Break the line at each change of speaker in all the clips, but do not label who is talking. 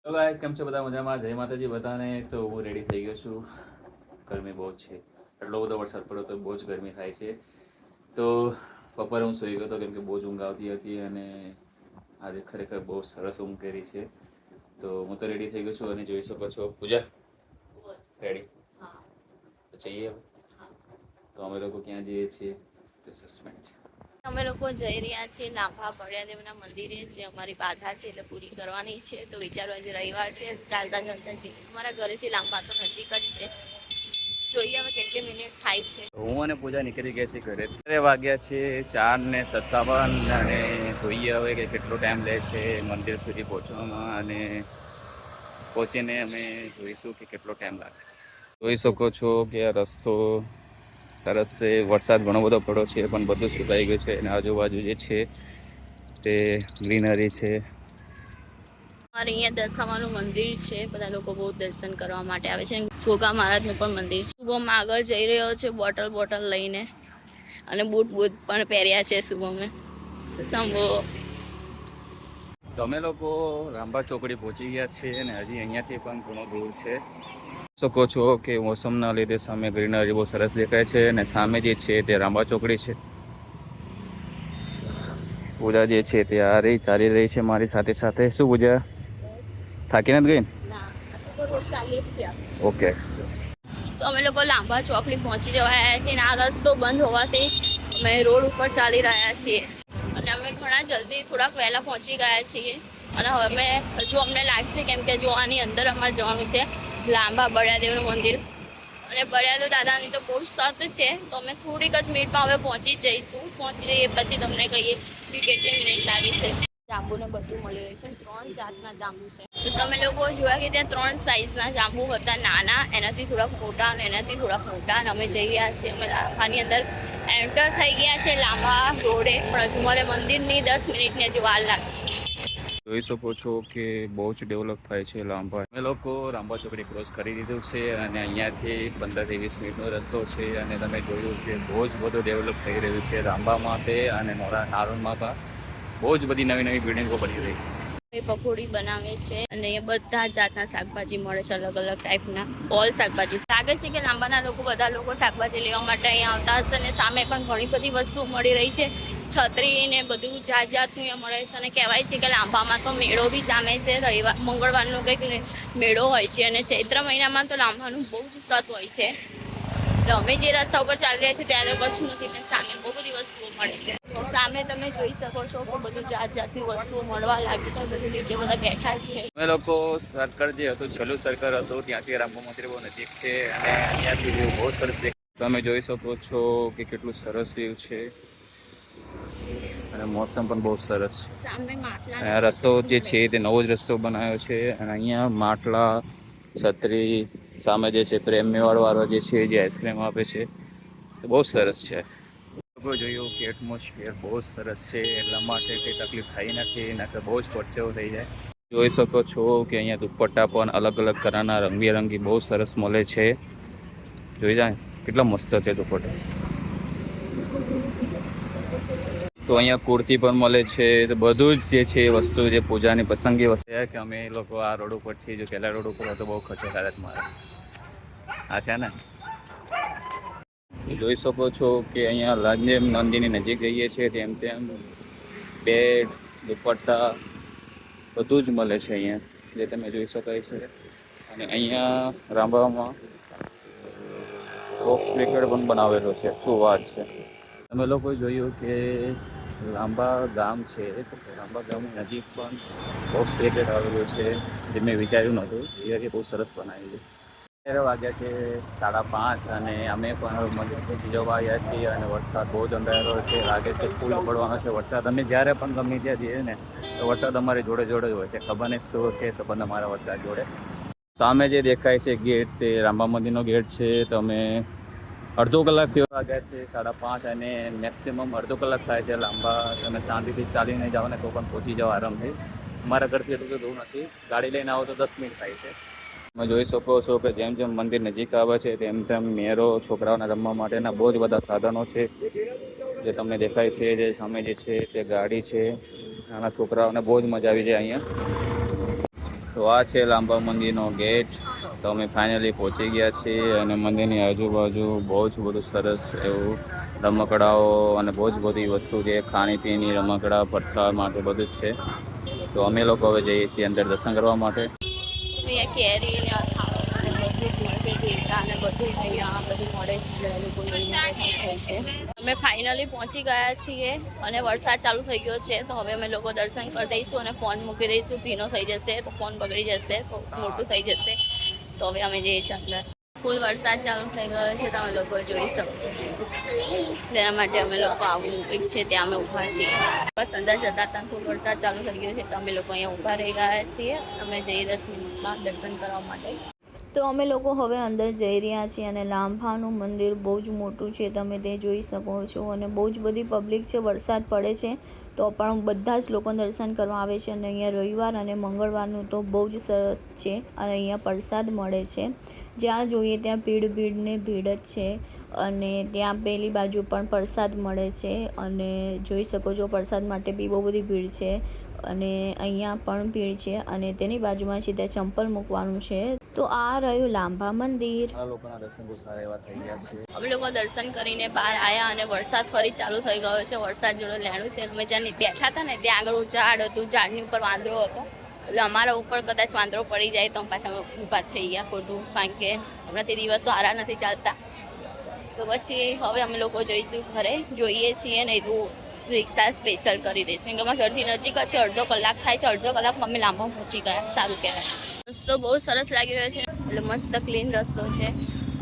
તો ગાઈસ કેમ છો બધા મજામાં? જય માતાજી બધાને. તો હું રેડી થઈ ગયો છું. ગરમી બહુ જ છે, એટલો બધો વરસાદ પડ્યો તો બહુ જ ગરમી થાય છે. તો બપોરે હું સૂઈ ગયો હતો કેમ કે બહુ જ ઊંઘ આવતી હતી અને આજે ખરેખર બહુ સરસ ઊંઘ કરી છે. તો હું તો રેડી થઈ ગયો છું અને જોઈ શકો છો. પૂજા રેડી? તો જઈએ હવે. તો અમે લોકો ક્યાં જઈએ છીએ તે સસ્પેન્ડ છે.
અમે લોકો જઈ રહ્યા છીએ લાંભા ભળિયાદેવના મંદિરે, જે અમારી બાધા છે એટલે પૂરી કરવાની છે. તો વિચારો આજે રવિવાર છે, ચાલતા ચાલતા જઈએ. અમારા ઘરેથી લાંભા તો નજીક જ છે, જોઈએ હવે કેટલી મિનિટ થાય છે.
હું અને પૂજા નીકળી ગયા છીએ ઘરે. અત્યારે વાગ્યા છે 4:57 અને જોઈએ હવે કે કેટલો ટાઈમ લે છે મંદિર સુધી પહોંચવામાં, અને પહોંચીને અમે જોઈશું કે કેટલો ટાઈમ લાગે છે. જોઈ શકો છો કે આ રસ્તો સરસ છે. વરસાદ ઘણો બધો પડ્યો છે પણ બધું સુકાઈ ગયું છે અને આજુબાજુ જે છે તે ગ્રીનરી છે.
અમારે અહીંયા દશામાનું મંદિર છે, બધા લોકો બહુ દર્શન કરવા માટે આવે છે. ગોગા મહારાજનું પણ મંદિર છે. શુભમ આગળ જઈ રહ્યો છે બોટલ લઈને, અને બૂટ પણ પહેર્યા છે શુભમે. શંભો
તો અમે લોકો રાંબા ચોકડી પહોંચી ગયા છીએ અને હજી અહીંયાથી પણ ઘણો દૂર છે. શકો છો કે મોસમના લીધે સામે ગ્રીનરી બહુ સરસ દેખાય છે અને સામે જે છે તે રાંબા ચોકડી છે. પૂજા જે છે તે આ રહી ચાલી રહી છે મારી સાથે સાથે. શું પૂજા, થાકી નથી ગઈ? ઓકે.
તો અમે લોકો લાંબા ચોકડી પહોંચી રહ્યા છીએ અને આ રસ્તો બંધ હોવાથી અમે રોડ ઉપર ચાલી રહ્યા છીએ. અને અમે ઘણા જલ્દી થોડાક વહેલા પહોંચી ગયા છીએ અને હવે હજુ અમને લાગશે કેમ કે જો આની અંદર અમારે જવાનું છે લાંબા બળિયાદેવનું મંદિર, અને બળિયાદેવ દાદાની તો બહુ સત છે. તો અમે થોડીક જ મિનિટમાં હવે પહોંચી જઈશું. પહોંચી જઈએ પછી તમને કહીએ કે કેટલી મિનિટ લાગી છે. જાંબુને બધું મળી રહે છે. 3 જાતના જાંબુ છે. તો તમે લોકો જોયા કે ત્યાં 3 સાઇઝના જાંબુ હતા, નાના, એનાથી થોડાક મોટા અને એનાથી થોડાક મોટા. અને અમે જઈ રહ્યા છીએ, અમે લાંબાની અંદર એન્ટર થઈ ગયા છે લાંબા રોડે, પણ હજુ મારે મંદિરની 10 મિનિટની હજુ વાર લાગશે.
જોઈ શકો છો કે બહુ જ ડેવલપ થાય છે લાંબા. અમે લોકો રાંબા ચોકડી ક્રોસ કરી દીધું છે અને અહીંયાથી 15 થી 20 મિનિટનો રસ્તો છે. અને તમે જોયું કે બહુ જ બધું ડેવલપ થઈ રહ્યું છે રાંબામાં તે અને નારોલમાં પણ બહુ જ બધી નવી નવી બિલ્ડિંગો બની રહી છે.
પકોડી બનાવે છે અને એ બધા જાતના શાકભાજી મળે છે, અલગ અલગ ટાઈપના ઓલ શાકભાજી. લાગે છે કે લાંબાના બધા લોકો શાકભાજી લેવા માટે અહીંયા આવતા હશે. અને સામે પણ ઘણી બધી વસ્તુઓ મળી રહી છે, છત્રી ને બધું જાત જાતનું અહીંયા મળે છે. અને કહેવાય છે કે લાંબામાં તો મેળો બી જામે છે, મંગળવારનો કંઈક મેળો હોય છે. અને ચૈત્ર મહિનામાં તો લાંબાનું બહુ જ સત હોય છે. અમે જે રસ્તા ઉપર ચાલી રહ્યા છીએ ત્યારે કશું નથી, પણ સામે બહુ બધી વસ્તુઓ મળે છે. સામે તમે જોઈ શકો છો કે બધું જાત જાતની વસ્તુઓ મળવા લાગી છે. બધું નીચે બધા બેઠા છે.
અમે લોકો સર્કલ જે હતું, છેલ્લું સર્કલ હતું, ત્યાંથી રામા મંદિર બહુ નજીક છે અને અહીંયાથી વ્યૂ બહુ સરસ દેખાય. તમે જોઈ શકો છો કે કેટલું સરસ વ્યૂ છે અને મોસમ પણ બહુ સરસ છે. આ રસ્તો જે છે તે નવો જ રસ્તો બનાવ્યો છે અને અહીંયા માટલા, છત્રી, સામે જે છે પ્રેમ મેવાડ વાળો જે છે જે આઈસ્ક્રીમ આપે છે, તો બહુ સરસ છે. લોકો જોયું કે એટમોસ્ફિયર બહુ સરસ છે, એટલા માટે કંઈ તકલીફ થઈ નથી, ના કે બહુ જ પરસેવો થઈ જાય. જોઈ શકો છો કે અહીંયા દુપટ્ટા પણ અલગ અલગ તરહના રંગબેરંગી બહુ સરસ મળે છે. જોઈ જાય કેટલા મસ્ત છે દુપટ્ટા. તો અહીંયા કુર્તી પણ મળે છે. તો બધું જ જે છે એ વસ્તુ જે પૂજાની પસંદગી વસ્તુ કે અમે એ લોકો આ રોડ ઉપર છીએ. જો પહેલા રોડ ઉપર હતો બહુ ખર્ચો થાય મારે. આ છે ને, જોઈ શકો છો કે અહીંયા રાજદેવ મંદિરની નજીક જઈએ છીએ તેમ તેમ બેડ, દુપટ્ટા બધું જ મળે છે અહીંયા, જે તમે જોઈ શકાય છે. અને અહીંયા રાંબામાં બોક્સ ક્રિકેટ પણ બનાવેલો છે. શું વાત છે! તમે લોકો જોયું કે લાંબા ગામ છે, લાંબા ગામની નજીક પણ બોક્સ ક્રિકેટ આવેલું છે, જે મેં વિચાર્યું નહોતું. એ બહુ સરસ બનાવ્યું છે. અત્યારે વાગ્યા છે 5:30 અને અમે પણ મંદિર પહોંચી જવા આવ્યા છીએ અને વરસાદ બહુ જ અંધારો છે. લાગે છે ફૂલ પડવાનો છે વરસાદ. અમે જ્યારે પણ ગમે ત્યાં જઈએ ને તો વરસાદ અમારી જોડે જોડે જ હોય છે. ખબર નહીં શું છે સંબંધ અમારા વરસાદ જોડે. સામે જે દેખાય છે ગેટ, તે રામા મંદિરનો ગેટ છે. તો અમે અડધો કલાક થયો વાગ્યા છે 5:30 અને મેક્સિમમ અડધો કલાક થાય છે લાંબા. તમે શાંતિથી ચાલીને જાઓ ને તો પણ પહોંચી જાઓ આરામથી. અમારા ઘરથી એટલું તો દૂર નથી, ગાડી લઈને આવો તો 10 મિનિટ થાય છે. તમે જોઈ શકો છો કે જેમ જેમ મંદિર નજીક આવે છે તેમ તેમ મેરો, છોકરાઓના રમવા માટેના બહુ જ બધા સાધનો છે, જે તમને દેખાય છે. જે સામે જે છે તે ગાડી છે. નાના છોકરાઓને બહુ જ મજા આવી જાય અહીંયા. તો તો આ છે લાંબા મંદિરનો ગેટ. તો અમે ફાઇનલી પહોંચી ગયા છીએ અને મંદિરની આજુબાજુ બહુ જ બધું સરસ એવું રમકડાઓ અને બહુ જ બધી વસ્તુ છે, ખાણીપીણી રમકડા પ્રસાદ માટે બધું જ છે. તો અમે લોકો હવે જઈએ છીએ અંદર દર્શન કરવા માટે.
અહીંયા કેરી ને અથાણું અને બધું જ મળશે, ઢેફળા અને બધું જ અહીંયા બધું મળે છે. લોકો લઈને બેઠા છે. અમે ફાઇનલી પહોંચી ગયા છીએ અને વરસાદ ચાલુ થઈ ગયો છે. તો હવે અમે લોકો દર્શન કરી દઈશું અને ફોન મૂકી દઈશું. ભીનો થઈ જશે તો ફોન બગડી જશે, તો મોટું થઈ જશે. તો હવે અમે જઈએ છીએ અંદર. ફૂલ વરસાદ ચાલુ થઈ ગયો છે, તમે લોકો જોઈ શકો છો. તેના માટે અમે લોકો આવું એક છે ત્યાં અમે ઊભા છીએ. બસ અંદર જતા હતા ફૂલ વરસાદ ચાલુ થઈ ગયો છે, તો અમે લોકો અહીંયા ઊભા રહી ગયા છીએ. અમે જઈએ 10 મિનિટમાં દર્શન કરવા માટે. તો અમે લોકો હવે અંદર જઈ રહ્યા છીએ અને લાંભાનું મંદિર બહુ જ મોટું છે, તમે તે જોઈ શકો છો. અને બહુ જ બધી પબ્લિક છે, વરસાદ પડે છે તો પણ બધા જ લોકો દર્શન કરવા આવે છે. અને અહીંયા રવિવાર અને મંગળવારનું તો બહુ જ સરસ છે અને અહીંયા પ્રસાદ મળે છે. જ્યાં જોઈએ ત્યાં ભીડ ને ભીડ જ છે. અને ત્યાં પેલી બાજુ પણ પ્રસાદ મળે છે અને જોઈ શકો છો પ્રસાદ માટે બી બહુ બધી ભીડ છે. અને અહીંયા પણ ભીડ છે અને તેની બાજુમાં છે ત્યાં ચંપલ મૂકવાનું છે. તો આ રહ્યું લાંબા મંદિર.
આ લોકોના દર્શન બહુ સારા એવા થઈ ગયા છે.
અમે લોકો દર્શન કરીને બહાર આવ્યા અને વરસાદ ફરી ચાલુ થઈ ગયો છે. વરસાદ જોડે લેણું છે. અમે જ્યાં બેઠા હતા ને ત્યાં આગળ ઝાડ હતું, ઝાડની ઉપર વાંદરો હતો. એટલે અમારા ઉપર કદાચ વાંદરો પડી જાય તો પાછા અમે ઊભા થઈ ગયા ખોટું, કારણ કે હમણાં તે દિવસો સારા નથી ચાલતા. તો પછી હવે અમે લોકો જઈશું ઘરે. જોઈએ છીએ ને એટલું રિક્ષા સ્પેશિયલ કરી દે છે. અમારા ઘરથી નજીક જ છે, અડધો કલાક થાય છે. અડધો કલાકમાં અમે લાંબા પહોંચી ગયા, સારું કહેવાય. રસ્તો બહુ સરસ લાગી રહ્યો છે, એટલે મસ્ત ક્લીન રસ્તો છે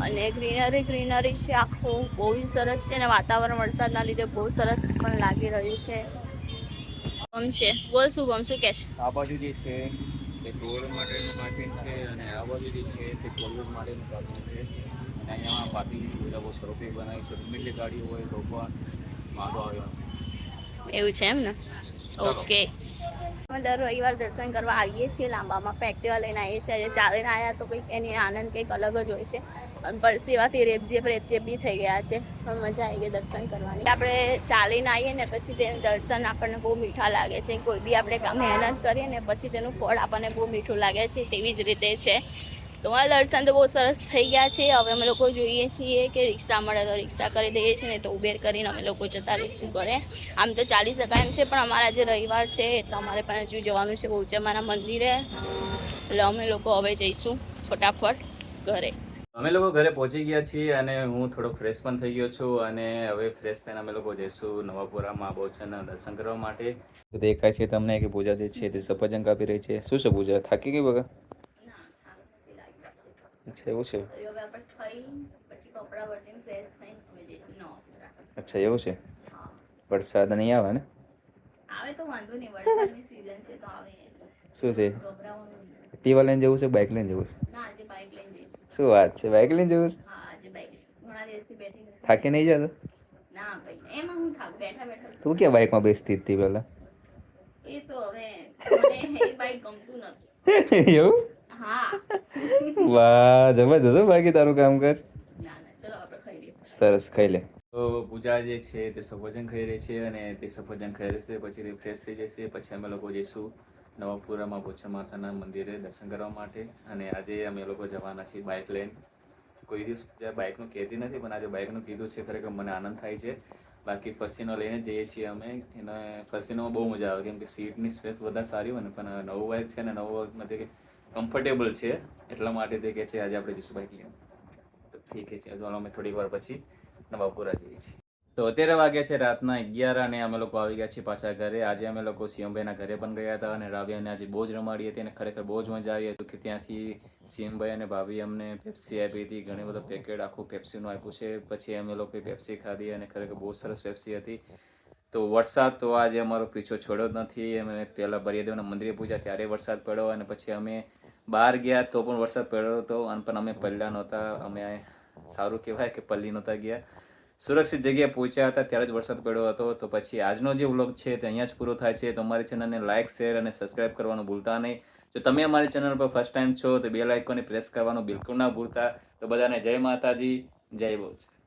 અને ગ્રીનરી છે આખું, બહુ જ સરસ છે. અને વાતાવરણ વરસાદના લીધે બહુ સરસ પણ લાગી રહ્યું છે. ગમ છે, બોલ શું ગમ, શું કહે છે?
આ બાજુ જે છે તે ટોલ માટેનું પાર્કિંગ છે અને આ બાજુ જે છે તે ફોરવ્હીલ માટેનું પાર્કિંગ છે. અને અહીંયા પાર્કિંગની સુવિધા બહુ સરસ એવી બનાવી છે. ગમે તે ગાડી હોય તો પણ વાંધો આવ્યો
એવું છે એમ ને?
ચાલો.
ઓકે. અમે દર રવિવાર દર્શન કરવા આવીએ છીએ લાંબામાં. એક્ટિવા લઈને આવીએ છીએ. આજે ચાલીને આવ્યા તો કંઈક એની આનંદ કંઈક અલગ જ હોય છે. અને પરસેવાથી રેપજેપ બી થઈ ગયા છે, પણ મજા આવી ગઈ દર્શન કરવાની. આપણે ચાલીને આવીએ ને પછી તેનું દર્શન આપણને બહુ મીઠા લાગે છે. કોઈ બી આપણે મહેનત કરીએ ને પછી તેનું ફળ આપણને બહુ મીઠું લાગે છે, તેવી જ રીતે છે. તો મારા દર્શન તો બહુ સરસ થઈ ગયા છે. હવે અમે લોકો જોઈએ છીએ કે રિક્ષા મળે તો રિક્ષા કરી દઈએ છીએ, ને તો ઉબેર કરીને અમે લોકો જતા રહીશું ઘરે. આમ તો ચાલી શકાય એમ છે, પણ અમારા જે રવિવાર છે એટલે અમારે પણ હજુ જવાનું છે બહુચરમાના મંદિરે. એટલે અમે લોકો હવે જઈશું ફટાફટ ઘરે.
અમે લોકો ઘરે પહોંચી ગયા છીએ અને હું થોડો ફ્રેશ પણ થઈ ગયો છું. અને હવે ફ્રેશ થઈને અમે લોકો જઈશું નવાપુરામાં બહુચરના દર્શન કરવા માટે. તો દેખાય છે તમને કે પૂજા જે છે તે સફરજન કાપી રહી છે. શું છે પૂજા, થાકી ગઈ બગા? અચ્છા એવું છે. અચ્છા એવું છે. વરસાદ નહીં આવે ને?
આવે તો વાંધો નહીં, વરસાદની સીઝન છે તો આવે.
શું છે, એક્ટિવા લઈને જવું છે, બાઇક લઈને જવું છે?
ના, આજે બાઇક લઈને જઈશું.
શું વાત છે, બાઇક લઈને જવું છે?
હા, આજે બાઇક ઘણા દિવસથી બેઠી નથી.
થાકી નહીં જતો?
ના ભાઈ, એમાં હું થાક, બેઠા બેઠા.
તું ક્યાં બાઇકમાં બેસતી હતી પહેલા?
એ તો હવે મને એ બાઇક ગમતું નતું.
એવું?
હા.
વાહ, જબરજસ્ત બાકી તારું કામકાજ.
ના ના, ચલો આપણે ખાઈ લઈએ.
સરસ, ખાઈ લે. તો પૂજા જે છે તે સફરજન ખાઈ રહી છે અને તે સફરજન ખાઈ રહેશે પછી રિફ્રેશ થઈ જશે. પછી અમે લોકો જઈશું નવાપુરામાં બોચા માતાના મંદિરે દર્શન કરવા માટે. અને આજે અમે લોકો જવાના છીએ બાઇક લઈને. કોઈ દિવસ પૂજા બાઇકનું કહેતી નથી, પણ આજે બાઇકનું કીધું છે. ખરેખર મને આનંદ થાય છે. બાકી ફસીનો લઈને જઈએ છીએ અમે. એને ફસીનોમાં બહુ મજા આવે, કેમ કે સીટની સ્પેસ વધારે સારી હોય ને. પણ નવું બાઇક છે ને, નવું બાઇક નથી કમ્ફર્ટેબલ છે, એટલા માટે તે કહે છે આજે આપણે જઈશું બાઇક લઈને. તો ઠીક છે, ચાલો અમે થોડીક વાર પછી નવાપુરા જઈએ છીએ. તો અત્યારે વાગ્યા છે રાતના 11 અને અમે લોકો આવી ગયા છીએ પાછા ઘરે. આજે અમે લોકો સીએમભાઈના ઘરે પણ ગયા હતા અને રાવ્યાને આજે બહુ જ રમાડી હતી અને ખરેખર બહુ જ મજા આવી હતી. કે ત્યાંથી સીએમભાઈ અને ભાભી અમને પેપ્સી આપી હતી, ઘણી બધો પેકેટ આખું પેપ્સીનું આપ્યું છે. પછી અમે લોકોએ પેપ્સી ખાધી અને ખરેખર બહુ સરસ પેપ્સી હતી. તો વરસાદ તો આજે અમારો પીછો છોડ્યો જ નથી. અમે પહેલાં બરિયાદેવના મંદિરે પૂજ્યા ત્યારે વરસાદ પડ્યો અને પછી અમે બહાર ગયા તો પણ વરસાદ પડ્યો હતો. અને પણ અમે પલ્લા નહોતા, અમે સારું કહેવાય કે પલ્લી નહોતા ગયા, સુરક્ષિત જગ્યાએ પહોંચ્યા હતા ત્યારે જ વરસાદ પડ્યો હતો. તો પછી આજનો જે વ્લોગ છે તે અહીંયા જ પૂરો થાય છે. તો અમારી ચેનલને લાઇક, શેર અને સબસ્ક્રાઇબ કરવાનું ભૂલતા નહીં. જો તમે અમારી ચેનલ પર ફર્સ્ટ ટાઈમ છો તો બેલ આઇકોનને પ્રેસ કરવાનું બિલકુલ ના ભૂલતા. તો બધાને જય માતાજી, જય બહુચર.